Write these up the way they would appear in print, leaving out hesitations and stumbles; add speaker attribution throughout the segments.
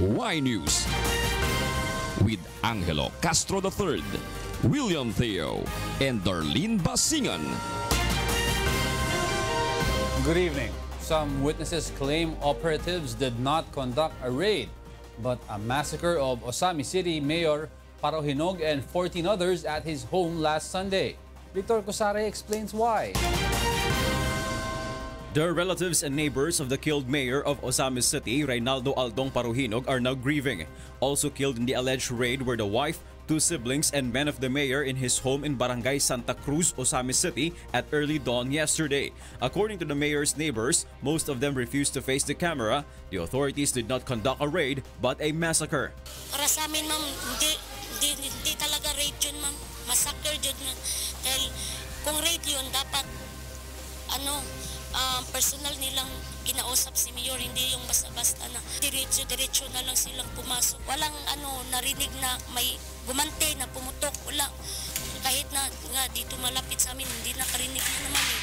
Speaker 1: Y News with Angelo Castro III, William Theo, and Darlene Basingan.
Speaker 2: Good evening. Some witnesses claim operatives did not conduct a raid, but a massacre of Ozamiz City Mayor Parojinog and 14 others at his home last Sunday. Victor Cosare explains why.
Speaker 3: The relatives and neighbors of the killed mayor of Ozamiz City, Reynaldo Aldong Parojinog, are now grieving. Also killed in the alleged raid were the wife, 2 siblings, and men of the mayor in his home in Barangay Santa Cruz, Ozamiz City at early dawn yesterday. According to the mayor's neighbors, most of them refused to face the camera. The authorities did not conduct a raid but a massacre.
Speaker 4: Para sa amin, ma'am, hindi talaga raid yun, ma'am. Massacre yun, ma'am. Dahil kung raid yun, dapat personal nilang kinausap si Mayor, hindi yung basta-basta na diretso na lang silang pumasok. Walang narinig na may gumante na pumutok, wala. Kahit na nga dito malapit sa amin, hindi nakarinig na naman eh.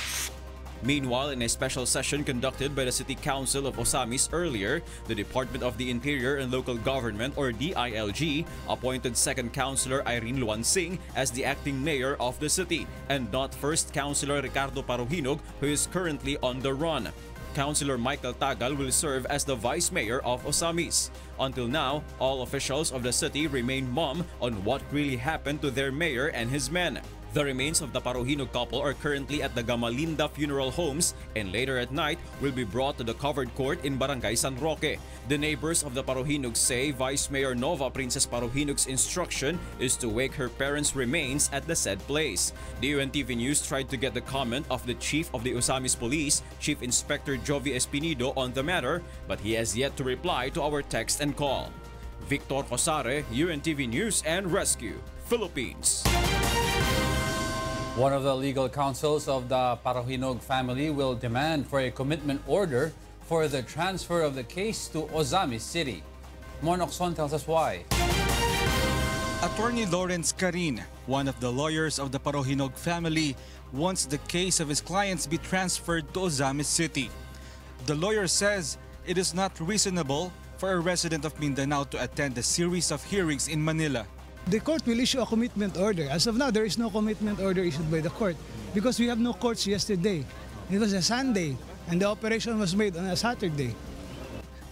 Speaker 3: Meanwhile, in a special session conducted by the City Council of Ozamiz earlier, the Department of the Interior and Local Government or DILG appointed Second Councilor Irene Luansing as the acting mayor of the city and not First Councilor Ricardo Parojinog, who is currently on the run. Councilor Michael Tagal will serve as the Vice Mayor of Ozamiz. Until now, all officials of the city remain mum on what really happened to their mayor and his men. The remains of the Parojinog couple are currently at the Gamalinda Funeral Homes and later at night will be brought to the covered court in Barangay San Roque. The neighbors of the Parojinog say Vice Mayor Nova Princess Parohinog's instruction is to wake her parents' remains at the said place. The UNTV News tried to get the comment of the Chief of the Ozamiz Police, Chief Inspector Jovi Espinido, on the matter, but he has yet to reply to our text and call. Victor Cosare, UNTV News and Rescue, Philippines.
Speaker 2: One of the legal counsels of the Parojinog family will demand for a commitment order for the transfer of the case to Ozamiz City. Mon Ocson tells us why.
Speaker 5: Attorney Lawrence Carin, one of the lawyers of the Parojinog family, wants the case of his clients be transferred to Ozamiz City. The lawyer says it is not reasonable for a resident of Mindanao to attend a series of hearings in Manila.
Speaker 6: The court will issue a commitment order. As of now, there is no commitment order issued by the court because we have no courts yesterday. It was a Sunday and the operation was made on a Saturday.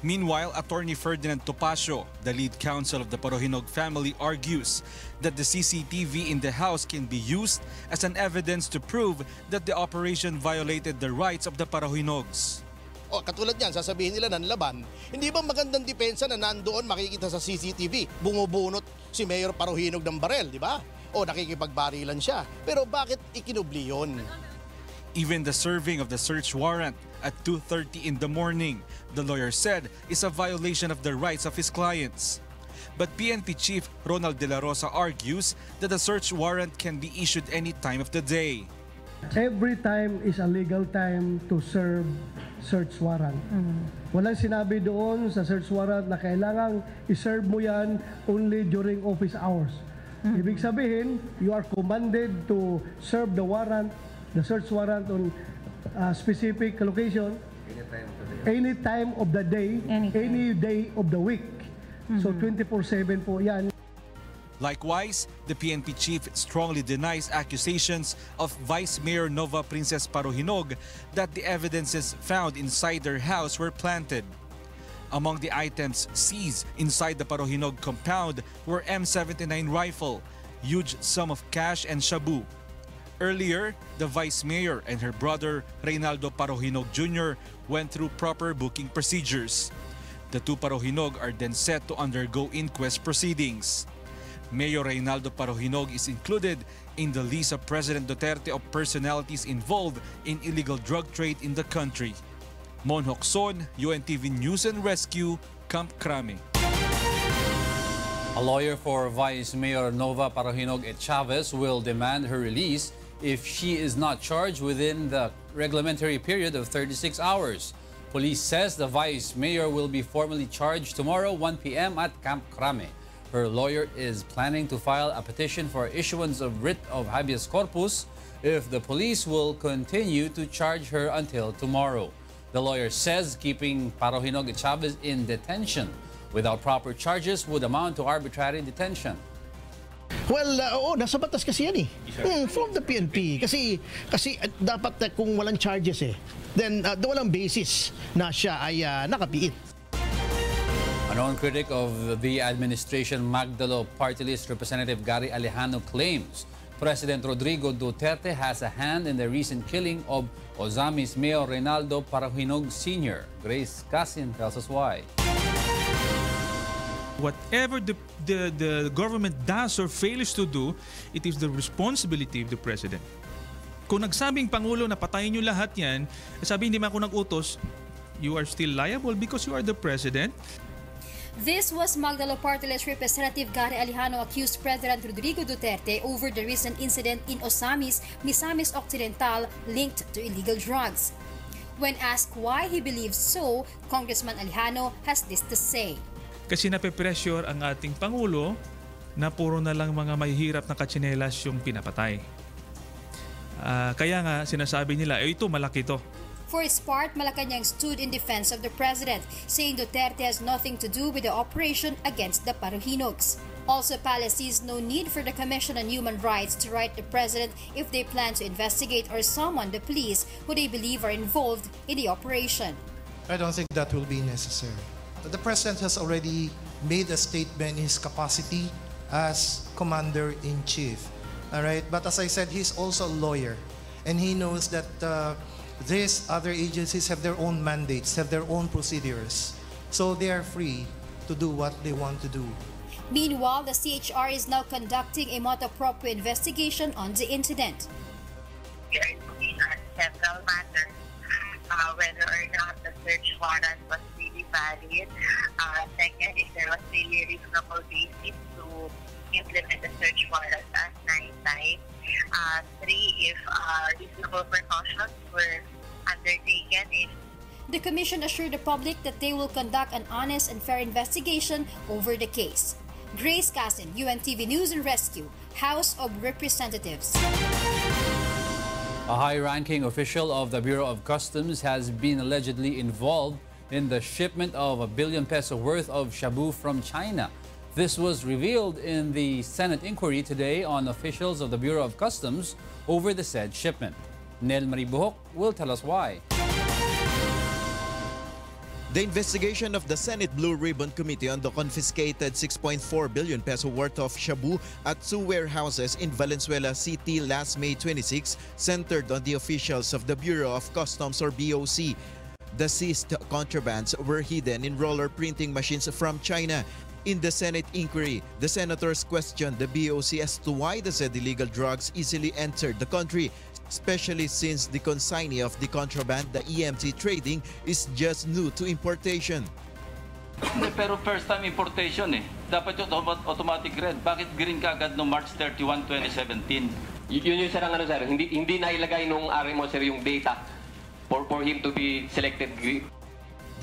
Speaker 5: Meanwhile, Attorney Ferdinand Topacio, the lead counsel of the Parojinog family, argues that the CCTV in the house can be used as an evidence to prove that the operation violated the rights of the Parojinogs.
Speaker 7: O katulad yan, sasabihin nila nanlaban, hindi ba magandang depensa na nandoon makikita sa CCTV, bumubunot si Mayor Parojinog ng barel, di ba? O nakikipagbarilan siya. Pero bakit ikinubli yun?
Speaker 5: Even the serving of the search warrant at 2:30 in the morning, the lawyer said, is a violation of the rights of his clients. But PNP Chief Ronald De La Rosa argues that the search warrant can be issued any time of the day.
Speaker 8: Every time is a legal time to serve search warrant. Walang sinabi doon sa search warrant na kailangang iserve mo yan only during office hours. Ibig sabihin, you are commanded to serve the warrant, the search warrant on a specific location any time of the day, any day of the week. So 24/7 po yan.
Speaker 5: Likewise, the PNP chief strongly denies accusations of Vice Mayor Nova Princess Parojinog that the evidences found inside their house were planted. Among the items seized inside the Parojinog compound were M79 rifle, huge sum of cash and shabu. Earlier, the Vice Mayor and her brother Reynaldo Parojinog Jr. went through proper booking procedures. The 2 Parojinog are then set to undergo inquest proceedings. Mayor Reynaldo Parojinog is included in the list of President Duterte of personalities involved in illegal drug trade in the country. Mon Hocson, UNTV News and Rescue, Camp Crame.
Speaker 2: A lawyer for Vice Mayor Nova Parojinog Chavez will demand her release if she is not charged within the reglementary period of 36 hours. Police says the Vice Mayor will be formally charged tomorrow 1 p.m. at Camp Crame. Her lawyer is planning to file a petition for issuance of writ of habeas corpus if the police will continue to charge her until tomorrow. The lawyer says keeping Parojinog Chavez in detention without proper charges would amount to arbitrary detention.
Speaker 7: Well, nasa batas kasi yan from the PNP. Kasi dapat kung walang charges then walang basis na siya ay nakapiit.
Speaker 2: A known critic of the administration, Magdalo Party List Representative Gary Alejano, claims President Rodrigo Duterte has a hand in the recent killing of Ozamiz Mayor Reynaldo Parojinog Sr. Grace Casin tells us why.
Speaker 9: Whatever the government does or fails to do, it is the responsibility of the President. Kung nagsabing Pangulo na patayin nyo lahat yan, sabi hindi man ako nag-utos, you are still liable because you are the President.
Speaker 10: This was Magdalo Party List Representative Gary Alejano accused President Rodrigo Duterte over the recent incident in Ozamiz, Misamis Occidental linked to illegal drugs. When asked why he believes so, Congressman Alejano has this to say.
Speaker 9: Kasi nape-pressure ang ating Pangulo na puro na lang mga mahihirap na katsinelas yung pinapatay. Kaya nga sinasabi nila, ito malaki to.
Speaker 10: For his part, Malacanang stood in defense of the president, saying Duterte has nothing to do with the operation against the Parojinogs. Also, Palace sees no need for the Commission on Human Rights to write the president if they plan to investigate or summon the police who they believe are involved in the operation.
Speaker 11: I don't think that will be necessary. The president has already made a statement in his capacity as commander-in-chief. All right, but as I said, he's also a lawyer, and he knows that these other agencies have their own mandates, have their own procedures, so they are free to do what they want to do.
Speaker 10: Meanwhile, the CHR is now conducting a motu proprio investigation on the incident.
Speaker 12: We are looking at several matters, whether or not the search warrant was really valid. Second, if there was really reasonable basis to implement the search warrant at night time. 3, if reasonable precautions were undertaken.
Speaker 10: The Commission assured the public that they will conduct an honest and fair investigation over the case. Grace Casin, UNTV News and Rescue, House of Representatives.
Speaker 2: A high-ranking official of the Bureau of Customs has been allegedly involved in the shipment of ₱1 billion worth of shabu from China. This was revealed in the Senate inquiry today on officials of the Bureau of Customs over the said shipment. Nel Marie Buhok will tell us why.
Speaker 13: The investigation of the Senate Blue Ribbon Committee on the confiscated ₱6.4 billion worth of shabu at 2 warehouses in Valenzuela City last May 26 centered on the officials of the Bureau of Customs or BOC. The seized contrabands were hidden in roller printing machines from China. In the Senate inquiry, the senators questioned the BOC as to why the said illegal drugs easily entered the country, especially since the consignee of the contraband, the EMT trading, is just new to importation.
Speaker 14: Pero first time importation Dapat yung automatic red. Bakit green ka agad no March 31, 2017?
Speaker 15: Yun yung sir, sir. Hindi nailagay nung RMO sir yung data for him to be selected green.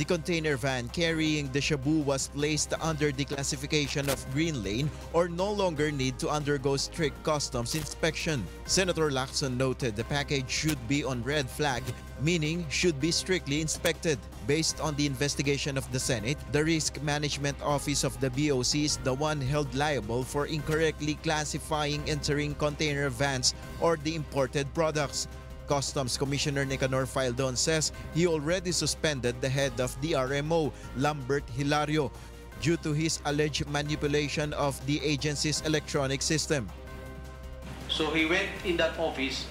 Speaker 13: The container van carrying the shabu was placed under the classification of green lane or no longer need to undergo strict customs inspection. Senator Lacson noted the package should be on red flag, meaning should be strictly inspected. Based on the investigation of the Senate, the Risk Management Office of the BOC is the one held liable for incorrectly classifying entering container vans or the imported products. Customs Commissioner Nicanor Faldon says he already suspended the head of the RMO, Lambert Hilario, due to his alleged manipulation of the agency's electronic system.
Speaker 14: So he went in that office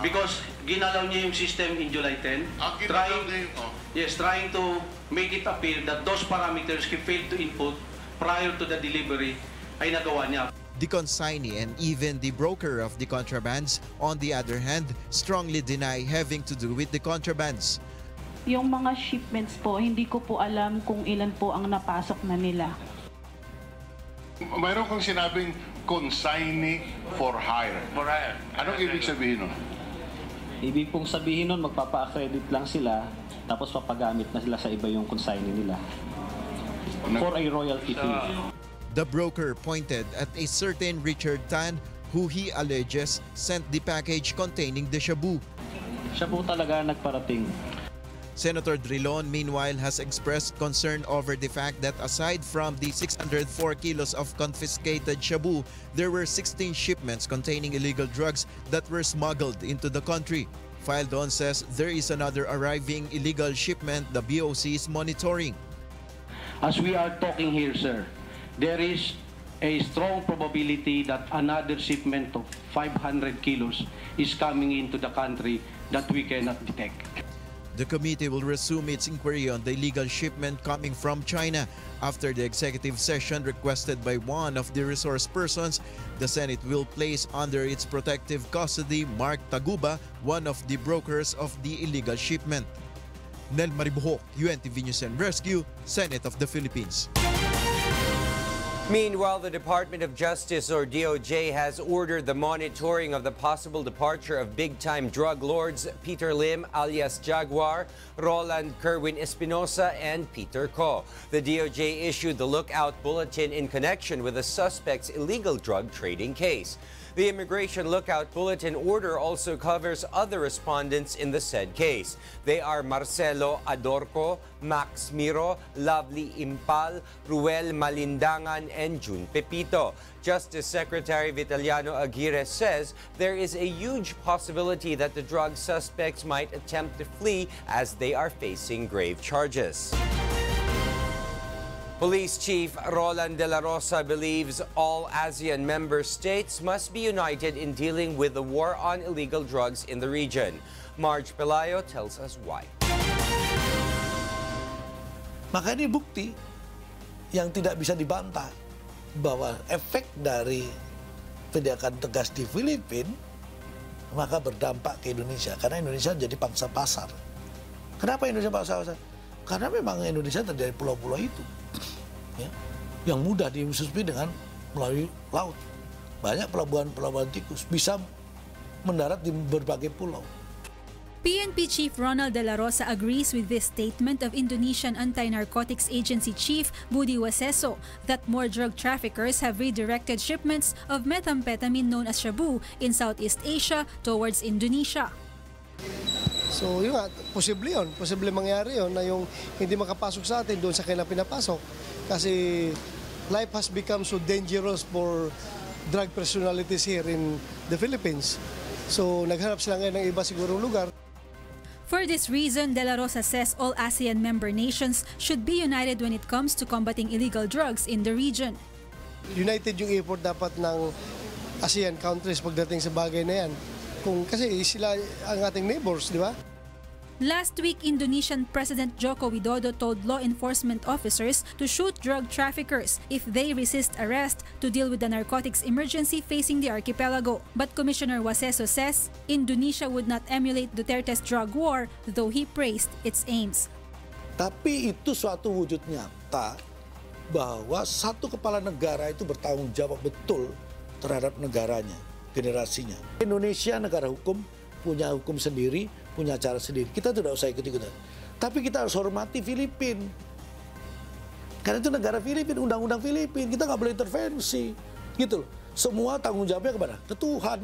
Speaker 14: because ginalaw niya yung system in July 10, trying to make it appear that those parameters he failed to input prior to the delivery ay nagawa niya.
Speaker 13: The consignee and even the broker of the contrabands, on the other hand, strongly deny having to do with the contrabands.
Speaker 16: Yung mga shipments po, hindi ko po alam kung ilan po ang napasok na nila.
Speaker 17: Mayroon kang sinabing consignee for hire.
Speaker 14: For hire.
Speaker 17: Anong ibig sabihin nun?
Speaker 18: Ibig pong sabihin nun, magpapa-accredit lang sila, tapos papagamit na sila sa iba yung consignee nila. For a royalty fee.
Speaker 13: The broker pointed at a certain Richard Tan who he alleges sent the package containing the shabu.
Speaker 18: Siya po talaga nagparating.
Speaker 13: Senator Drilon, meanwhile, has expressed concern over the fact that aside from the 604 kilos of confiscated shabu, there were 16 shipments containing illegal drugs that were smuggled into the country. Fildon says there is another arriving illegal shipment the BOC is monitoring.
Speaker 14: As we are talking here, sir, there is a strong probability that another shipment of 500 kilos is coming into the country that we cannot detect.
Speaker 13: The committee will resume its inquiry on the illegal shipment coming from China. After the executive session requested by one of the resource persons, the Senate will place under its protective custody Mark Taguba, one of the brokers of the illegal shipment. Nel Maribuhok, UNTV News and Rescue, Senate of the Philippines.
Speaker 19: Meanwhile, the Department of Justice, or DOJ, has ordered the monitoring of the possible departure of big-time drug lords Peter Lim alias Jaguar, Roland Kerwin Espinosa, and Peter Ko. The DOJ issued the lookout bulletin in connection with the suspect's illegal drug trading case. The Immigration Lookout Bulletin order also covers other respondents in the said case. They are Marcelo Adorco, Max Miro, Lovely Impal, Ruel Malindangan, and June Pepito. Justice Secretary Vitaliano Aguirre says there is a huge possibility that the drug suspects might attempt to flee as they are facing grave charges. Police Chief Roland De La Rosa believes all ASEAN member states must be united in dealing with the war on illegal drugs in the region. Marge Pelayo tells us why.
Speaker 20: Makanya bukti yang tidak bisa dibantah bahwa efek dari tindakan tegas di Filipina maka berdampak ke Indonesia karena Indonesia jadi pangsa pasar. Kenapa Indonesia pangsa pasar? Karena memang Indonesia terjadi pulau-pulau itu. Ya, yang mudah disusupi dengan melalui laut. Banyak pelabuhan-pelabuhan tikus bisa mendarat di berbagai pulau.
Speaker 21: PNP Chief Ronald De La Rosa agrees with this statement of Indonesian Anti-Narcotics Agency Chief Budi Waseso that more drug traffickers have redirected shipments of methamphetamine known as shabu in Southeast Asia towards Indonesia.
Speaker 8: So yun nga, posible mangyari yun na yung hindi makapasok sa atin doon sa kanilang pinapasok. Kasi life has become so dangerous for drug personalities here in the Philippines. So naghanap sila ngayon ng iba sigurong lugar.
Speaker 21: For this reason, De La Rosa says all ASEAN member nations should be united when it comes to combating illegal drugs in the region.
Speaker 8: United yung effort dapat ng ASEAN countries pagdating sa bagay na yan. Kasi sila ang ating neighbors, di ba?
Speaker 21: Last week, Indonesian President Joko Widodo told law enforcement officers to shoot drug traffickers if they resist arrest to deal with the narcotics emergency facing the archipelago. But Commissioner Waseso says Indonesia would not emulate Duterte's drug war, though he praised its aims.
Speaker 20: Tapi itu suatu wujud nyata bahwa satu kepala negara itu bertanggung jawab betul terhadap negaranya, generasinya. Indonesia negara hukum, punya hukum sendiri, punya cara sendiri. Kita tidak usah ikut-ikutan. Tapi kita harus hormati Filipina. Karena itu negara Filipina, undang-undang Filipina. Kita nggak boleh intervensi. Gitu loh. Semua tanggung jawabnya kepada ke Tuhan.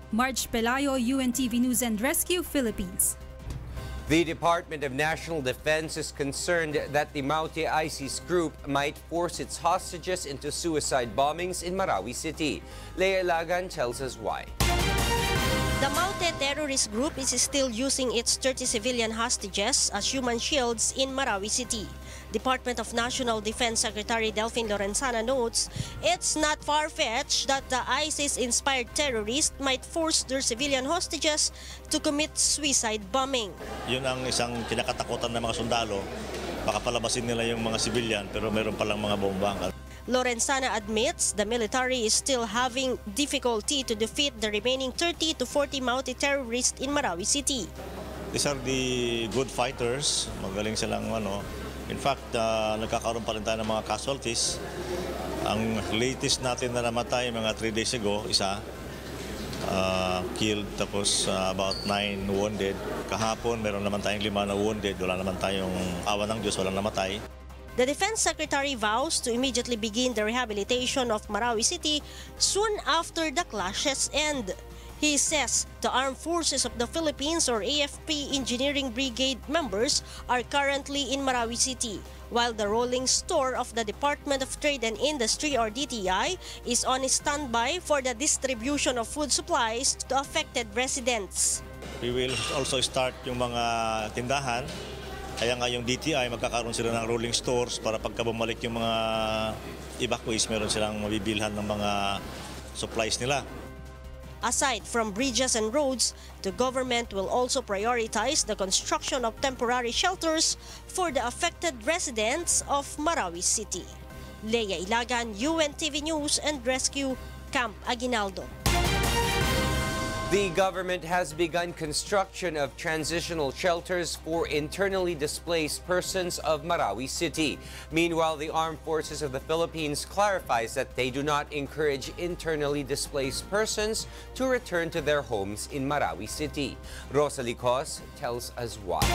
Speaker 21: Marge Pelayo, UNTV News and Rescue, Philippines.
Speaker 19: The Department of National Defense is concerned that the Maute ISIS group might force its hostages into suicide bombings in Marawi City. Leia Lagan tells us why.
Speaker 22: The Maute terrorist group is still using its 30 civilian hostages as human shields in Marawi City. Department of National Defense Secretary Delphine Lorenzana notes it's not far-fetched that the ISIS-inspired terrorists might force their civilian hostages to commit suicide bombing.
Speaker 23: Yun ang isang kinakatakutan ng mga sundalo. Baka palabasin nila yung mga civilian pero meron palang mga bomba.
Speaker 22: Lorenzana admits the military is still having difficulty to defeat the remaining 30 to 40 Maute terrorists in Marawi City.
Speaker 23: These are the good fighters. Magaling silang In fact, nagkakaroon pa rin tayo ng mga casualties. Ang latest natin na namatay mga 3 days ago, isa killed, tapos about 9 wounded. Kahapon meron naman tayong 5 na wounded. Wala naman tayong awa ng Diyos, walang namatay.
Speaker 22: The Defense Secretary vows to immediately begin the rehabilitation of Marawi City soon after the clashes end. He says the Armed Forces of the Philippines or AFP Engineering Brigade members are currently in Marawi City, while the rolling store of the Department of Trade and Industry or DTI is on standby for the distribution of food supplies to affected residents.
Speaker 23: We will also start yung mga tindahan. Kaya nga yung DTI magkakaroon sila ng rolling stores para pagka bumalik yung mga evacuees, meron silang mabibilhan ng mga supplies nila.
Speaker 22: Aside from bridges and roads, the government will also prioritize the construction of temporary shelters for the affected residents of Marawi City. Leia Ilagan, UNTV News and Rescue, Camp Aguinaldo.
Speaker 19: The government has begun construction of transitional shelters for internally displaced persons of Marawi City. Meanwhile, the Armed Forces of the Philippines clarifies that they do not encourage internally displaced persons to return to their homes in Marawi City. Rosalie Cos tells us why.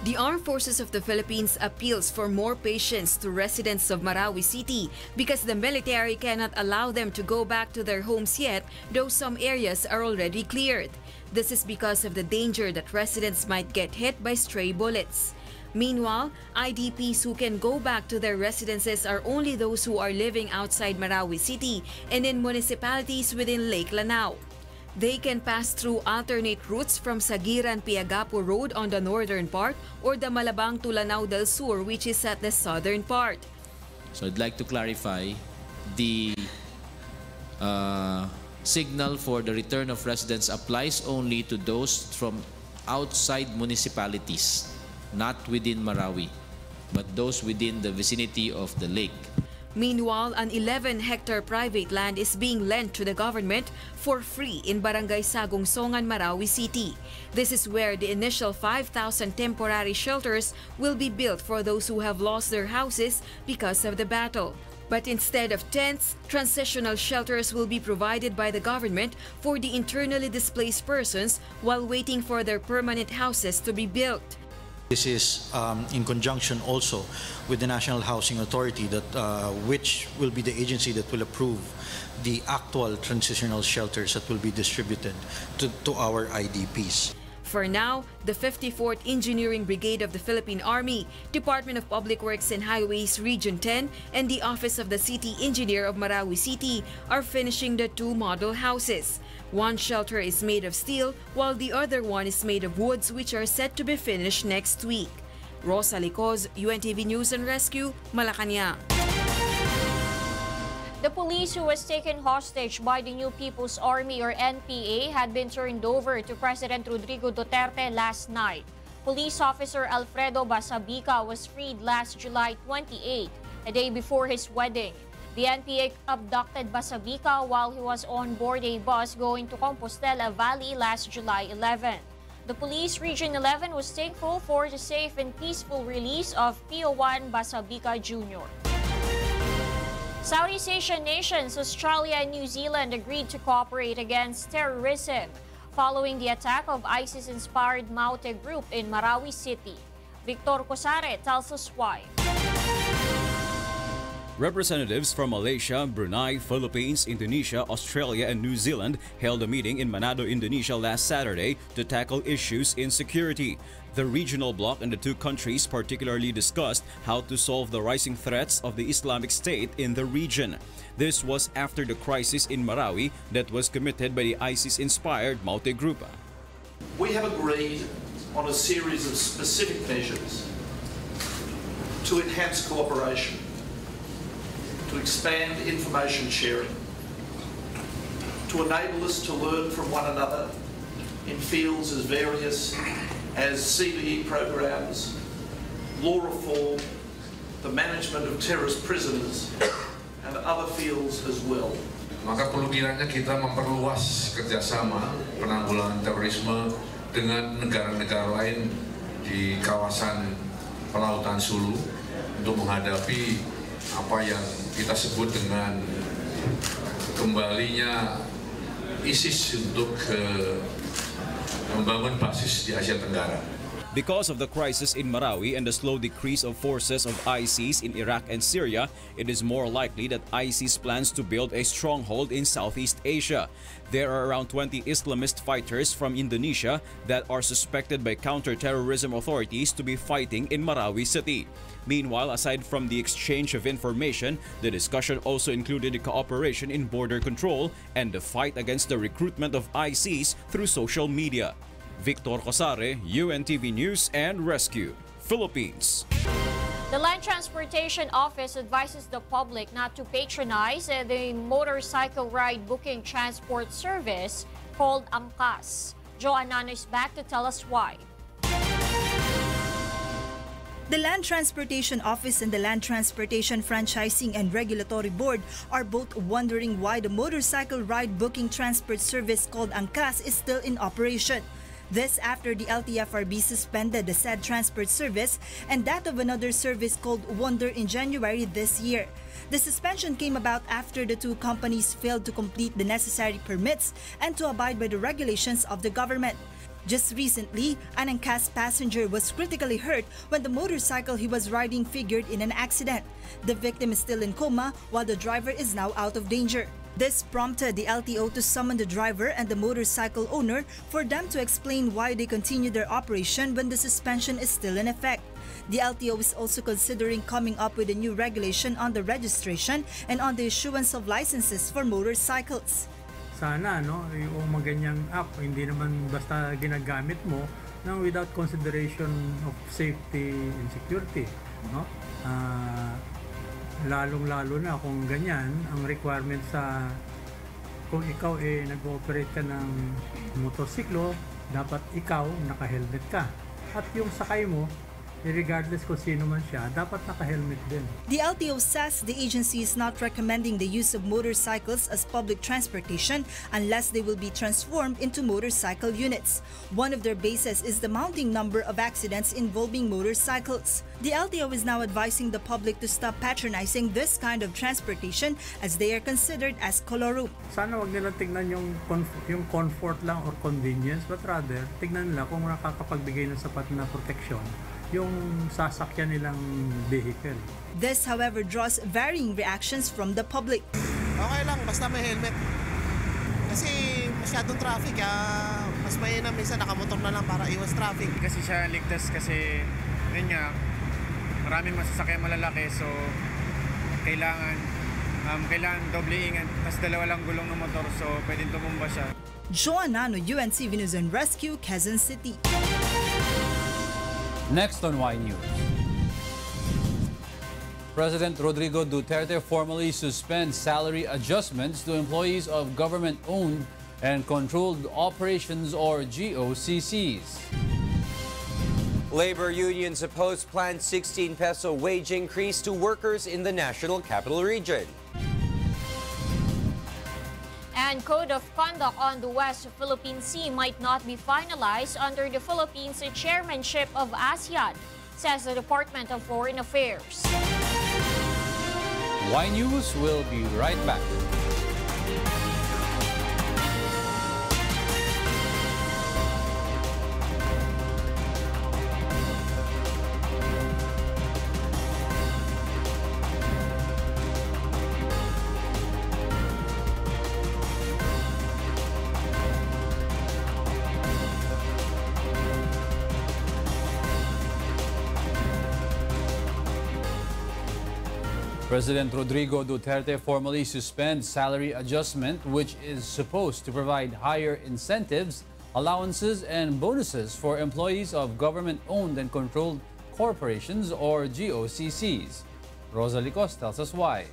Speaker 1: The Armed Forces of the Philippines appeals for more patience to residents of Marawi City because the military cannot allow them to go back to their homes yet, though some areas are already cleared. This is because of the danger that residents might get hit by stray bullets. Meanwhile, IDPs who can go back to their residences are only those who are living outside Marawi City and in municipalities within Lake Lanao. They can pass through alternate routes from Sagiran-Piagapo Road on the northern part or the Malabang to Lanao del Sur, which is at the southern part.
Speaker 3: So I'd like to clarify the signal for the return of residents applies only to those from outside municipalities, not within Marawi, but those within the vicinity of the lake.
Speaker 1: Meanwhile, an 11-hectare private land is being lent to the government for free in Barangay Sagong Songan, Marawi City. This is where the initial 5,000 temporary shelters will be built for those who have lost their houses because of the battle. But instead of tents, transitional shelters will be provided by the government for the internally displaced persons while waiting for their permanent houses to be built.
Speaker 4: This is in conjunction also with the National Housing Authority, that which will be the agency that will approve the actual transitional shelters that will be distributed to our IDPs.
Speaker 1: For now, the 54th Engineering Brigade of the Philippine Army, Department of Public Works and Highways Region 10, and the Office of the City Engineer of Marawi City are finishing the two model houses. One shelter is made of steel, while the other one is made of woods, which are set to be finished next week. Rosalie Cos, UNTV News and Rescue, Malacanang.
Speaker 24: The police who was taken hostage by the New People's Army or NPA had been turned over to President Rodrigo Duterte last night. Police officer Alfredo Basabica was freed last July 28, a day before his wedding. The NPA abducted Basabica while he was on board a bus going to Compostela Valley last July 11. The Police Region 11 was thankful for the safe and peaceful release of PO1 Basabica Jr. Southeast Asian nations Australia and New Zealand agreed to cooperate against terrorism following the attack of ISIS-inspired Maute group in Marawi City. Victor Cosare tells us why.
Speaker 25: Representatives from Malaysia, Brunei, Philippines, Indonesia, Australia, and New Zealand held a meeting in Manado, Indonesia last Saturday to tackle issues in security. The regional bloc and the two countries particularly discussed how to solve the rising threats of the Islamic State in the region. This was after the crisis in Marawi that was committed by the ISIS-inspired Maute group.
Speaker 26: We have agreed on a series of specific measures to enhance cooperation, to expand information sharing, to enable us to learn from one another in fields as various as CBE programs, law reform, the management of terrorist prisoners, and other fields as well.
Speaker 27: Maka perlu kiranya kita memperluas kerjasama penanggulangan terorisme dengan negara-negara lain di kawasan Pelautan Sulu untuk menghadapi apa yang kita sebut dengan kembalinya ISIS untuk membangun basis di Asia Tenggara.
Speaker 25: Because of the crisis in Marawi and the slow decrease of forces of ISIS in Iraq and Syria, it is more likely that ISIS plans to build a stronghold in Southeast Asia. There are around 20 Islamist fighters from Indonesia that are suspected by counter-terrorism authorities to be fighting in Marawi City. Meanwhile, aside from the exchange of information, the discussion also included the cooperation in border control and the fight against the recruitment of ISIS through social media. Victor Cosare, UNTV News and Rescue, Philippines.
Speaker 24: The Land Transportation Office advises the public not to patronize the motorcycle ride booking transport service called Angkas. Joanna is back to tell us why.
Speaker 5: The Land Transportation Office and the Land Transportation Franchising and Regulatory Board are both wondering why the motorcycle ride booking transport service called Angkas is still in operation. This after the LTFRB suspended the said transport service and that of another service called Wonder in January this year. The suspension came about after the two companies failed to complete the necessary permits and to abide by the regulations of the government. Just recently, an Angkas passenger was critically hurt when the motorcycle he was riding figured in an accident. The victim is still in coma while the driver is now out of danger. This prompted the LTO to summon the driver and the motorcycle owner for them to explain why they continue their operation when the suspension is still in effect. The LTO is also considering coming up with a new regulation on the registration and on the issuance of licenses for motorcycles.
Speaker 6: Sana yung mga ganyang app hindi naman basta ginagamit mo without consideration of safety and security, no? Lalong-lalo na kung ganyan ang requirement sa kung ikaw nag-ooperate ka ng motorsiklo, dapat ikaw naka-helmet ka. At yung sakay mo, regardless kung sino man siya, dapat naka-helmet din.
Speaker 5: The LTO says the agency is not recommending the use of motorcycles as public transportation unless they will be transformed into motorcycle units. One of their bases is the mounting number of accidents involving motorcycles. The LTO is now advising the public to stop patronizing this kind of transportation as they are considered as colorum.
Speaker 6: Sana wag nila tignan yung comfort lang or convenience, but rather tignan nila kung nakakapagbigay ng sapat na protection yung sasakyan nilang vehicle.
Speaker 5: This, however, draws varying reactions from the public.
Speaker 7: Okay lang, basta may helmet. Kasi masyadong traffic, mas mainam minsan nakamotor na lang para iwas traffic.
Speaker 9: Kasi siya ligtas kasi, yun nga, maraming masasakyan malalaki, so kailangan doble ingat. Tapos dalawa lang gulong ng motor, so pwedeng tumumba siya.
Speaker 5: Joanna, UNTV News and Rescue, Quezon City.
Speaker 2: Next on Y News. President Rodrigo Duterte formally suspends salary adjustments to employees of government-owned and controlled operations or GOCCs.
Speaker 19: Labor unions oppose planned 16 peso wage increase to workers in the National Capital Region.
Speaker 24: And Code of Conduct on the West Philippine Sea might not be finalized under the Philippines' chairmanship of ASEAN, says the Department of Foreign Affairs.
Speaker 2: Y News will be right back. President Rodrigo Duterte formally suspends salary adjustment, which is supposed to provide higher incentives, allowances, and bonuses for employees of government-owned and controlled corporations or GOCCs. Rosa Licos tells us why.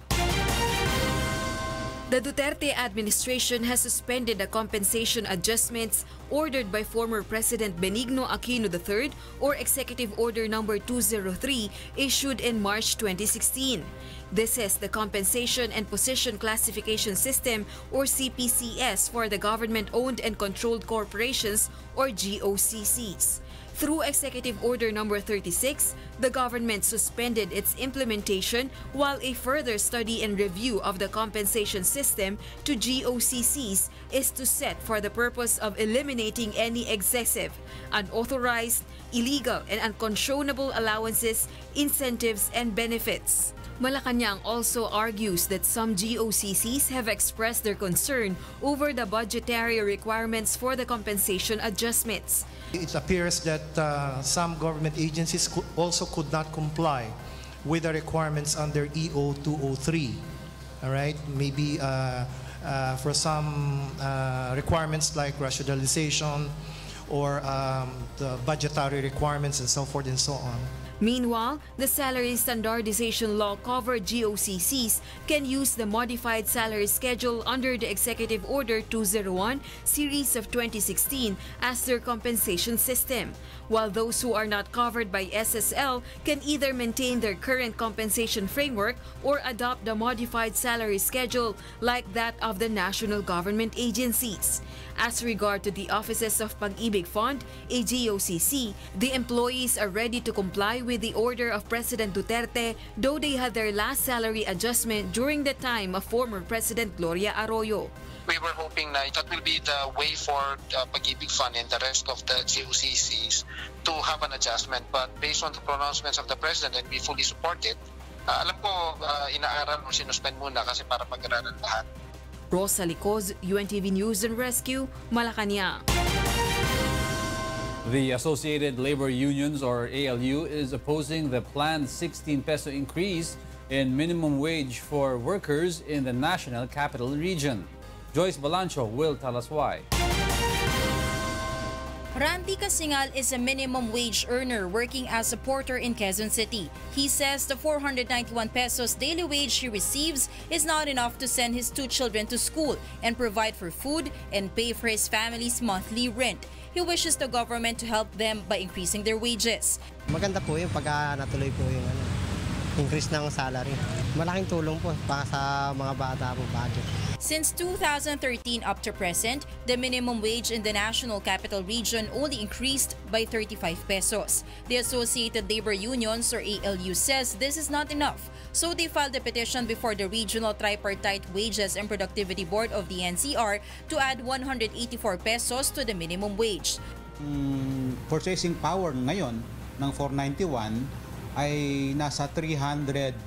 Speaker 1: The Duterte administration has suspended the compensation adjustments ordered by former President Benigno Aquino III or Executive Order No. 203 issued in March 2016. This is the Compensation and Position Classification System or CPCS for the government-owned and controlled corporations or GOCCs. Through Executive Order Number 36, the government suspended its implementation while a further study and review of the compensation system to GOCCs is to set for the purpose of eliminating any excessive, unauthorized, illegal, and unconscionable allowances, incentives, and benefits. Malacanang also argues that some GOCCs have expressed their concern over the budgetary requirements for the compensation adjustments.
Speaker 10: It appears that some government agencies also could not comply with the requirements under EO 203. All right, maybe for some requirements like rationalization or the budgetary requirements and so forth and so on.
Speaker 1: Meanwhile, the salary standardization law covered GOCCs can use the modified salary schedule under the Executive Order 201 series of 2016 as their compensation system, while those who are not covered by SSL can either maintain their current compensation framework or adopt the modified salary schedule like that of the national government agencies. As regard to the offices of Pag-ibig Fund, a GOCC, the employees are ready to comply with the order of President Duterte, though they had their last salary adjustment during the time of former President Gloria Arroyo.
Speaker 11: We were hoping that that will be the way for Pag-ibig Fund and the rest of the GOCCs to have an adjustment. But based on the pronouncements of the President, and we fully support it, alam ko inaaral o sinuspend muna kasi para pag-aralan lahat.
Speaker 1: Rosa Licoz, UNTV News and Rescue, Malacanang.
Speaker 2: The Associated Labor Unions, or ALU, is opposing the planned 16 peso increase in minimum wage for workers in the National Capital Region. Joyce Balancho will tell us why.
Speaker 12: Randy Casingal is a minimum wage earner working as a porter in Quezon City. He says the 491 pesos daily wage he receives is not enough to send his 2 children to school and provide for food and pay for his family's monthly rent. He wishes the government to help them by increasing their wages.
Speaker 15: Maganda po yung pagka natuloy po yung increase ng salary. Malaking tulong po para sa mga bata po budget.
Speaker 12: Since 2013 up to present, the minimum wage in the National Capital Region only increased by 35 pesos. The Associated Labor Unions, or ALU, says this is not enough. So they filed a petition before the Regional Tripartite Wages and Productivity Board of the NCR to add 184 pesos to the minimum wage.
Speaker 16: Purchasing power ngayon ng 491 ay nasa 357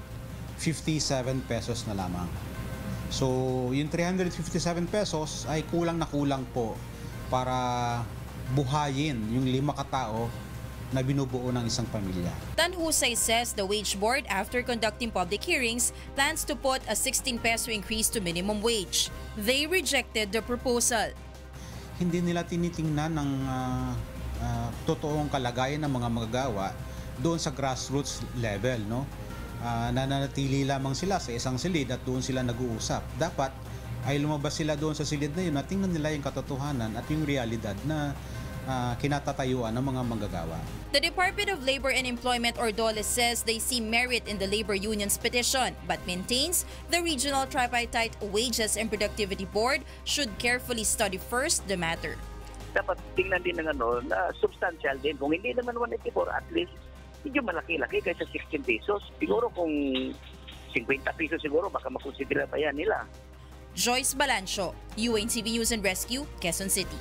Speaker 16: pesos na lamang. So, yung 357 pesos ay kulang na kulang po para buhayin yung 5 katao na binubuo ng isang pamilya.
Speaker 12: Tan Husay says the wage board, after conducting public hearings, plans to put a 16 peso increase to minimum wage. They rejected the proposal.
Speaker 16: Hindi nila tinitingnan ng totoong kalagayan ng mga magagawa doon sa grassroots level, no? Nananatili lamang sila sa isang silid at doon sila nag-uusap. Dapat ay lumabas sila doon sa silid na yun at tingnan nila yung katotohanan at yung realidad na kinatatayuan ng mga manggagawa.
Speaker 12: The Department of Labor and Employment, or DOLE, says they see merit in the labor union's petition but maintains the Regional Tripartite Wages and Productivity Board should carefully study first the matter.
Speaker 17: Dapat tingnan din ng na substantial din. Kung hindi naman 184, at least medyo malaki-laki kaysa 16 pesos. Siguro kung 50 pesos siguro baka makonsidera pa yan nila.
Speaker 12: Joyce Balancho, UNTV News and Rescue, Quezon City.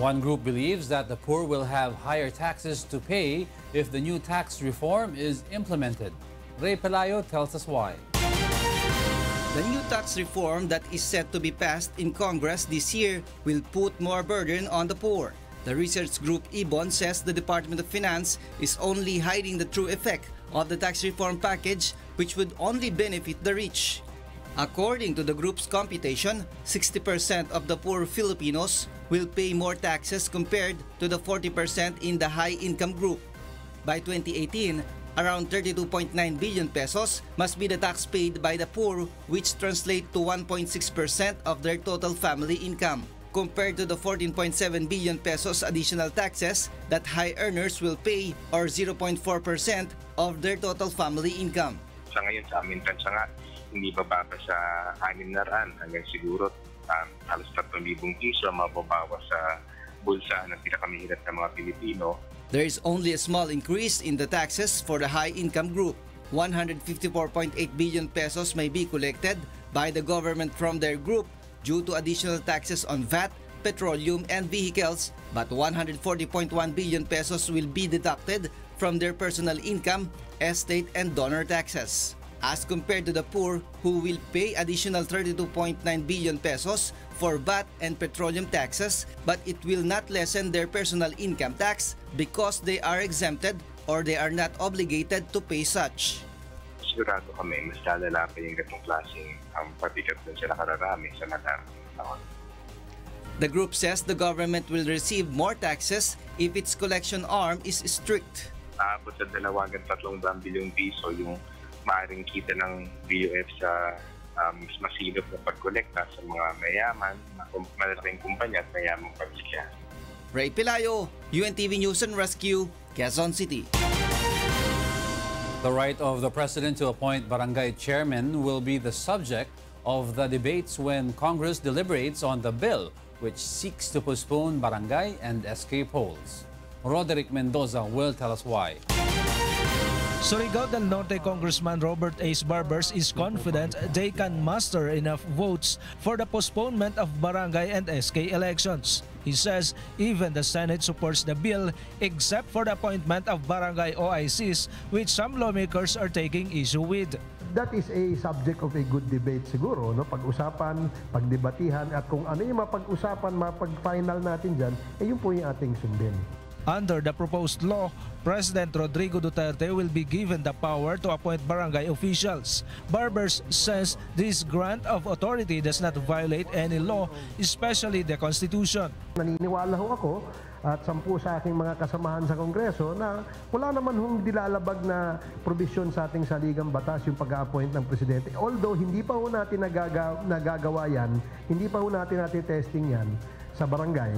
Speaker 2: One group believes that the poor will have higher taxes to pay if the new tax reform is implemented. Ray Pelayo tells us why.
Speaker 18: The new tax reform that is set to be passed in Congress this year will put more burden on the poor. The research group Ibon says the Department of Finance is only hiding the true effect of the tax reform package, which would only benefit the rich. According to the group's computation, 60% of the poor Filipinos will pay more taxes compared to the 40% in the high-income group. By 2018, around 32.9 billion pesos must be the tax paid by the poor, which translates to 1.6% of their total family income, compared to the 14.7 billion pesos additional taxes that high earners will pay, or 0.4% of their total family income.
Speaker 28: Sa ngayon sa aming tansya nga, hindi bababa sa 600 hanggang siguro halos 3,000 piso mababawas sa bulsa ng pinakamahirap na mga Pilipino.
Speaker 18: There is only a small increase in the taxes for the high-income group. 154.8 billion pesos may be collected by the government from their group due to additional taxes on VAT, petroleum, and vehicles, but 140.1 billion pesos will be deducted from their personal income, estate, and donor taxes. As compared to the poor, who will pay additional 32.9 billion pesos for VAT and petroleum taxes, but it will not lessen their personal income tax because they are exempted or they are not obligated to pay such.
Speaker 28: Sigurado kami, mas lalala pa yung ganitong klaseng pabigat dun sa nakararami sa nadarang taon.
Speaker 18: The group says the government will receive more taxes if its collection arm is strict.
Speaker 28: Aabot sa 2-3 bilyong piso yung maaaring kita ng BUF sa mas masilip na pagkolekta sa mga mayaman, malalaking kumpanya at mayamang pamilya.
Speaker 18: Ray Pelayo, UNTV News and Rescue, Quezon City.
Speaker 2: The right of the president to appoint barangay chairman will be the subject of the debates when Congress deliberates on the bill which seeks to postpone barangay and SK polls. Roderick Mendoza will tell us why.
Speaker 3: Surigao del Norte Congressman Robert Ace Barbers is confident they can muster enough votes for the postponement of barangay and SK elections. He says even the Senate supports the bill except for the appointment of barangay OICs, which some lawmakers are taking issue with.
Speaker 8: That is a subject of a good debate siguro, no? Pag-usapan, pagdebatihan, at kung ano yung mapag-usapan, mapag-final natin dyan, yun po yung ating sundin.
Speaker 3: Under the proposed law, President Rodrigo Duterte will be given the power to appoint barangay officials. Barbers says this grant of authority does not violate any law, especially the Constitution.
Speaker 8: Naniniwala ho ako at 10 sa aking mga kasamahan sa Kongreso na wala naman hong dilalabag na probisyon sa ating saligang batas yung pag-a-appoint ng Presidente. Although hindi pa ho natin nagagawa yan, hindi pa ho natin testing yan sa barangay.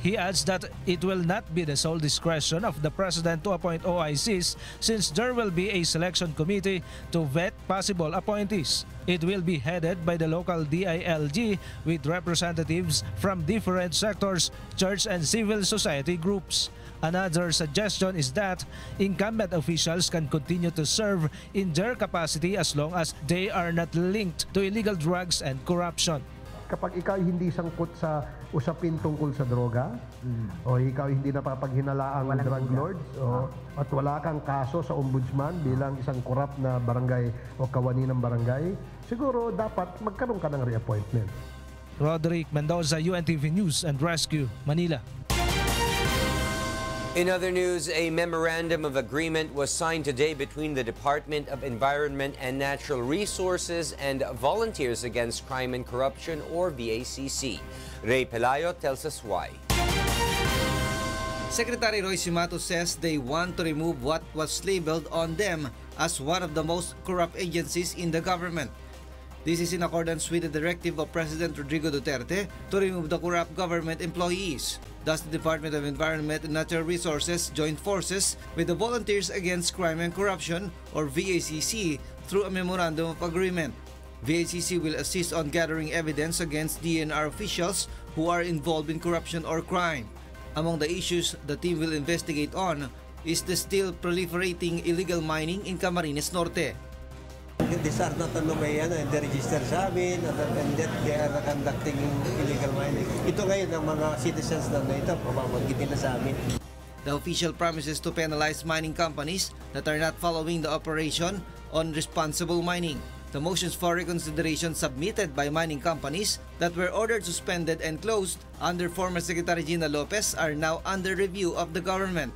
Speaker 3: He adds that it will not be the sole discretion of the President to appoint OICs since there will be a selection committee to vet possible appointees. It will be headed by the local DILG with representatives from different sectors, church and civil society groups. Another suggestion is that incumbent officials can continue to serve in their capacity as long as they are not linked to illegal drugs and corruption.
Speaker 8: Kapag ikaw hindi sangkot sa usapin tungkol sa droga, o ikaw hindi napapaghinalaang drug lords, at wala kang kaso sa ombudsman bilang isang korap na barangay o kawani ng barangay, siguro dapat magkaroon ka ng reappointment.
Speaker 3: Roderick Mendoza, UNTV News and Rescue, Manila.
Speaker 19: In other news, a memorandum of agreement was signed today between the Department of Environment and Natural Resources and Volunteers Against Crime and Corruption, or VACC. Ray Pelayo tells us why.
Speaker 18: Secretary Roy Simato says they want to remove what was labeled on them as one of the most corrupt agencies in the government. This is in accordance with the directive of President Rodrigo Duterte to remove the corrupt government employees. Thus, the Department of Environment and Natural Resources joined forces with the Volunteers Against Crime and Corruption, or VACC, through a memorandum of agreement. VACC will assist on gathering evidence against DNR officials who are involved in corruption or crime. Among the issues the team will investigate on is the still proliferating illegal mining in Camarines Norte.
Speaker 13: These are not they register sa amin and that they are conducting illegal mining. Ito ngayon ang mga citizens na ito, pamamagitin na sa amin.
Speaker 18: The official promises to penalize mining companies that are not following the operation on responsible mining. The motions for reconsideration submitted by mining companies that were ordered suspended and closed under former Secretary Gina Lopez are now under review of the government.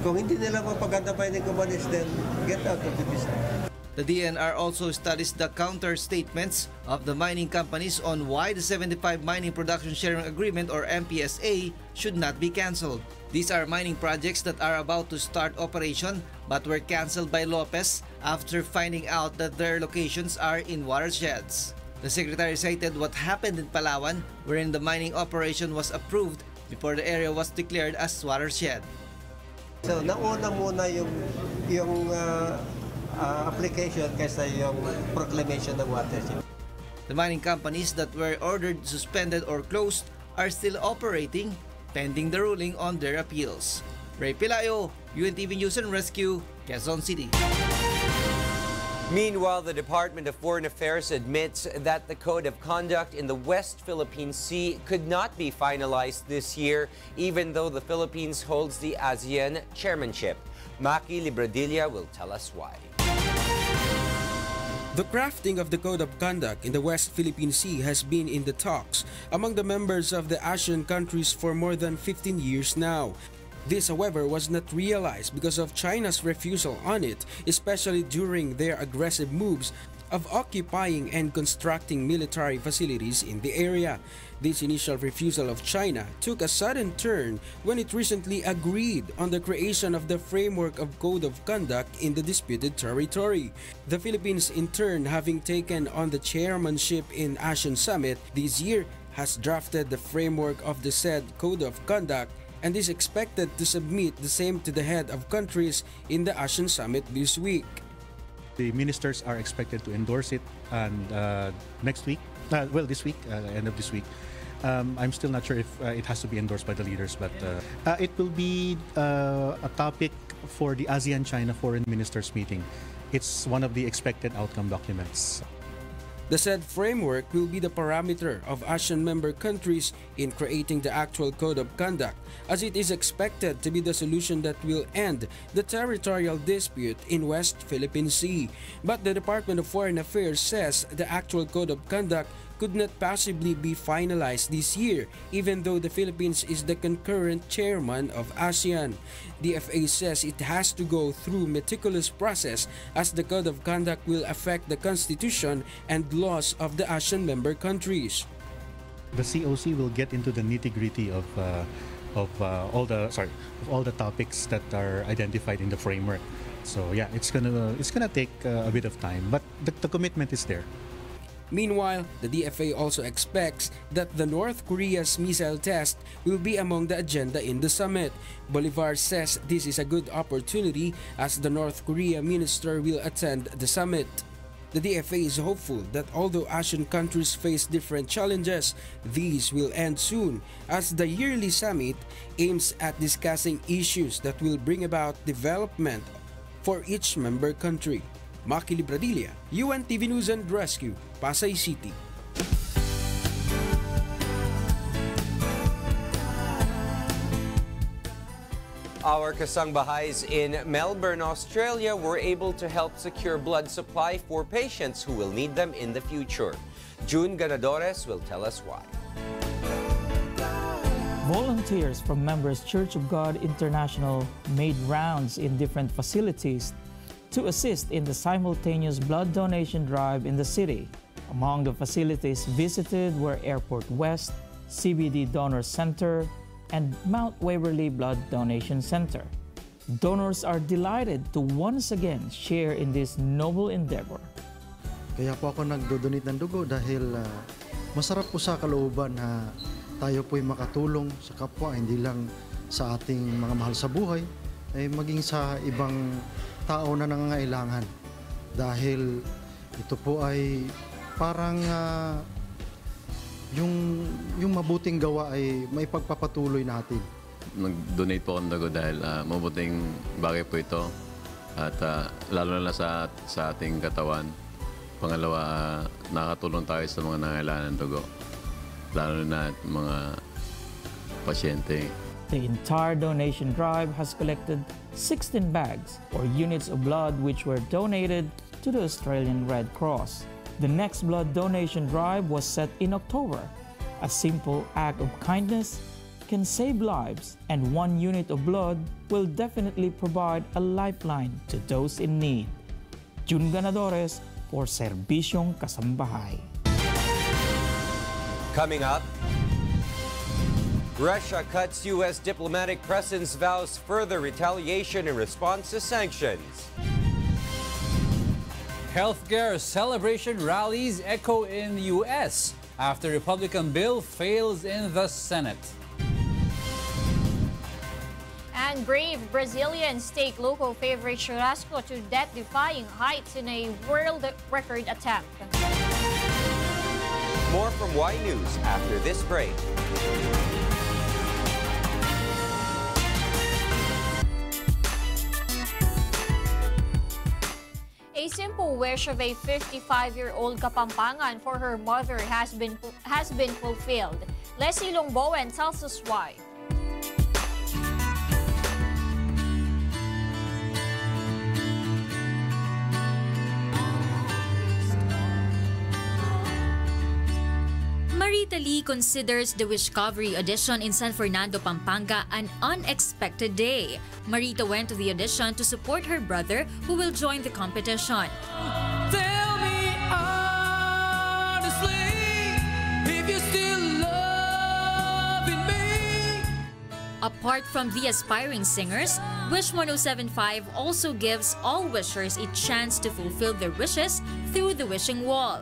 Speaker 13: Kung hindi nila mapaganda mining companies, then get out of the business.
Speaker 18: The DNR also studies the counter statements of the mining companies on why the 75 Mining Production Sharing Agreement, or MPSA, should not be cancelled. These are mining projects that are about to start operation but were cancelled by Lopez after finding out that their locations are in watersheds. The Secretary cited what happened in Palawan, wherein the mining operation was approved before the area was declared as watershed.
Speaker 13: So, nauna muna yung application kaysa yung proclamation ng watershed.
Speaker 18: The mining companies that were ordered suspended or closed are still operating pending the ruling on their appeals. Ray Pilayo, UNTV News and Rescue, Quezon City.
Speaker 19: Meanwhile, the Department of Foreign Affairs admits that the Code of Conduct in the West Philippine Sea could not be finalized this year, even though the Philippines holds the ASEAN chairmanship. Maki Libradilla will tell us why.
Speaker 4: The crafting of the Code of Conduct in the West Philippine Sea has been in the talks among the members of the ASEAN countries for more than 15 years now. This, however, was not realized because of China's refusal on it, especially during their aggressive moves of occupying and constructing military facilities in the area. This initial refusal of China took a sudden turn when it recently agreed on the creation of the framework of Code of Conduct in the disputed territory. The Philippines, in turn, having taken on the chairmanship in ASEAN Summit this year, has drafted the framework of the said Code of Conduct and is expected to submit the same to the head of countries in the ASEAN Summit this week.
Speaker 14: The ministers are expected to endorse it next week, this week, end of this week. I'm still not sure if it has to be endorsed by the leaders, but it will be a topic for the ASEAN-China Foreign Ministers meeting. It's one of the expected outcome documents.
Speaker 4: The said framework will be the parameter of ASEAN member countries in creating the actual Code of Conduct, as it is expected to be the solution that will end the territorial dispute in West Philippine Sea. But the Department of Foreign Affairs says the actual Code of Conduct could not possibly be finalized this year, even though the Philippines is the concurrent chairman of ASEAN. The FA says it has to go through meticulous process as the Code of Conduct will affect the constitution and laws of the ASEAN member countries.
Speaker 14: The COC will get into the nitty-gritty of all the topics that are identified in the framework. So yeah, it's gonna take a bit of time, but the commitment is there.
Speaker 4: Meanwhile, the DFA also expects that the North Korea's missile test will be among the agenda in the summit. Bolivar says this is a good opportunity as the North Korea minister will attend the summit. The DFA is hopeful that although ASEAN countries face different challenges, these will end soon as the yearly summit aims at discussing issues that will bring about development for each member country. Maki Libradilla, UNTV News and Rescue, Pasay City.
Speaker 19: Our kasangbahays in Melbourne, Australia were able to help secure blood supply for patients who will need them in the future. June Ganadores will tell us why.
Speaker 20: Volunteers from Members Church of God International made rounds in different facilities to assist in the simultaneous blood donation drive in the city. Among the facilities visited were Airport West, CBD Donor Center, and Mount Waverly Blood Donation Center. Donors are delighted to once again share in this noble endeavor.
Speaker 21: Kaya po ako nagdodonate ng dugo dahil masarap po sa kalooban na tayo po'y makatulong sa kapwa, hindi lang sa ating mga mahal sa buhay, ay maging sa ibang tao na nangangailangan. Dahil ito po ay parang yung mabuting gawa ay may pagpapatuloy natin.
Speaker 22: Nag-donate po ako ng dugo dahil mabuting bagay po ito at lalo na sa ating katawan. Pangalawa, nakatulong tayo sa mga nangangailangan ng dugo, lalo na mga pasyente.
Speaker 20: The entire donation drive has collected 16 bags or units of blood which were donated to the Australian Red Cross. The next blood donation drive was set in October. A simple act of kindness can save lives, and 1 unit of blood will definitely provide a lifeline to those in need. June Ganadores for Serbisyong Kasambahay.
Speaker 19: Coming up, Russia cuts U.S. diplomatic presence, vows further retaliation in response to sanctions.
Speaker 2: Healthcare celebration rallies echo in the U.S. after Republican bill fails in the Senate.
Speaker 24: And brave Brazilians take local favorite churrasco to death-defying heights in a world record attempt.
Speaker 19: More from Y News after this break.
Speaker 24: A simple wish of a 55-year-old Kapampangan for her mother has been fulfilled. Leslie Longbowen tells us why.
Speaker 5: Marita Lee considers the Wishcovery audition in San Fernando, Pampanga an unexpected day. Marita went to the audition to support her brother who will join the competition.
Speaker 6: Tell me honestly if you're still loving me.
Speaker 5: Apart from the aspiring singers, Wish 1075 also gives all wishers a chance to fulfill their wishes through the wishing wall.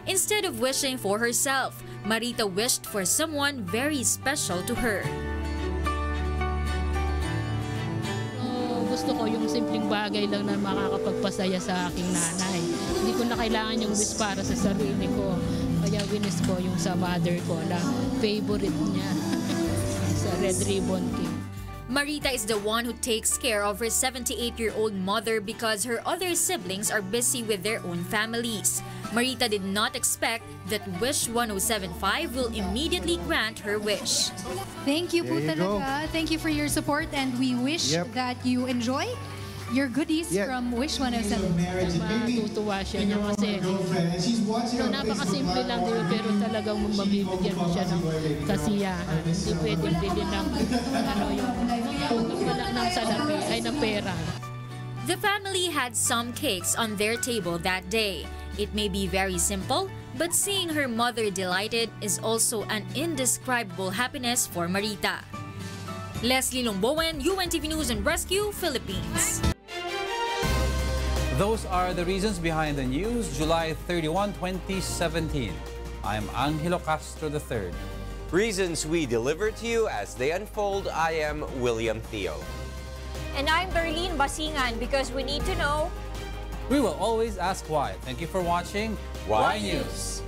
Speaker 5: Instead of wishing for herself, Marita wished for someone very special to her.
Speaker 7: Gusto ko yung simpleng bagay lang na makakapagpasaya sa aking nanay. Hindi ko na kailangan yung wish para sa sarili ko. Kaya wish ko yung sa mother ko na favorite niya sa Red Ribbon King.
Speaker 5: Marita is the one who takes care of her 78-year-old mother because her other siblings are busy with their own families. Marita did not expect that Wish 1075 will immediately grant her wish.
Speaker 9: Thank you po talaga. Thank you for your support and we wish that you enjoy your goodies from Wish 107.
Speaker 7: Matutuwa siya niya kasi napakasimple lang din pero talagang mabibigyan mo siya ng kasiyahan. Hindi pwedeng bilhin ng wala ng salapi ay ng pera.
Speaker 5: The family had some cakes on their table that day. It may be very simple, but seeing her mother delighted is also an indescribable happiness for Marita. Leslie Longbowen, UNTV News and Rescue, Philippines.
Speaker 2: Those are the reasons behind the news, July 31, 2017. I'm Angelo Castro III.
Speaker 19: Reasons we deliver to you as they unfold. I am William Theo.
Speaker 24: And I'm Darlene Basingan because we need to know.
Speaker 2: We will always ask why. Thank you for watching
Speaker 19: Why
Speaker 2: News.